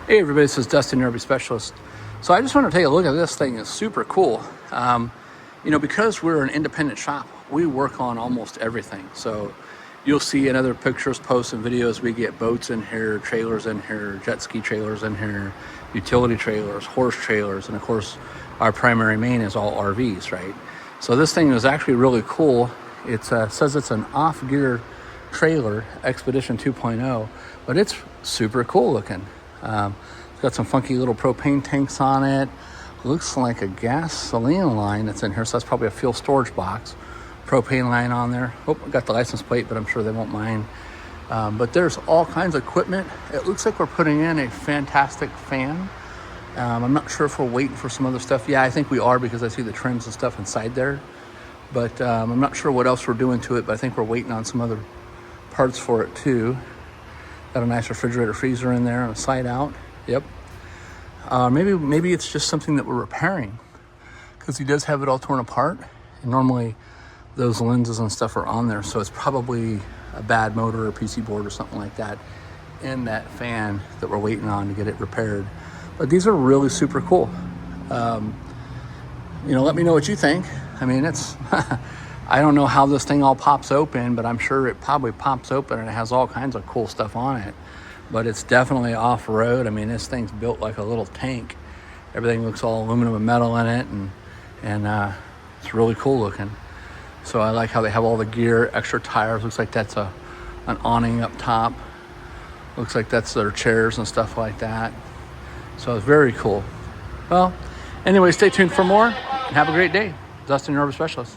Hey everybody, this is Dustin, Cherokee Specialist. So I just want to take a look at this thing. It's super cool. Because we're an independent shop, we work on almost everything. So you'll see in other pictures, posts, and videos, we get boats in here, trailers in here, jet ski trailers in here, utility trailers, horse trailers, and of course, our primary main is all RVs, right? So this thing is actually really cool. It says it's an off-gear trailer, Expedition 2.0, but it's super cool looking. It's got some funky little propane tanks on it. Looks like a gasoline line that's in here, so that's probably a fuel storage box. Propane line on there. Oh, I got the license plate, but I'm sure they won't mind. But there's all kinds of equipment. It looks like we're putting in a fantastic fan. I'm not sure if we're waiting for some other stuff. Yeah, I think we are because I see the trims and stuff inside there. But I'm not sure what else we're doing to it, but I think we're waiting on some other parts for it too. Got a nice refrigerator freezer in there on the side out. Yep. Maybe it's just something that we're repairing because he does have it all torn apart. And normally those lenses and stuff are on there. So it's probably a bad motor or PC board or something like that in that fan that we're waiting on to get it repaired. But these are really super cool. Let me know what you think. I mean, it's, I don't know how this thing all pops open, but I'm sure it probably pops open and it has all kinds of cool stuff on it. But it's definitely off-road. I mean, this thing's built like a little tank. Everything looks all aluminum and metal in it, and it's really cool looking. So I like how they have all the gear, extra tires. Looks like that's an awning up top. Looks like that's their chairs and stuff like that. So it's very cool. Well, anyway, stay tuned for more and have a great day. Dustin, your Specialist.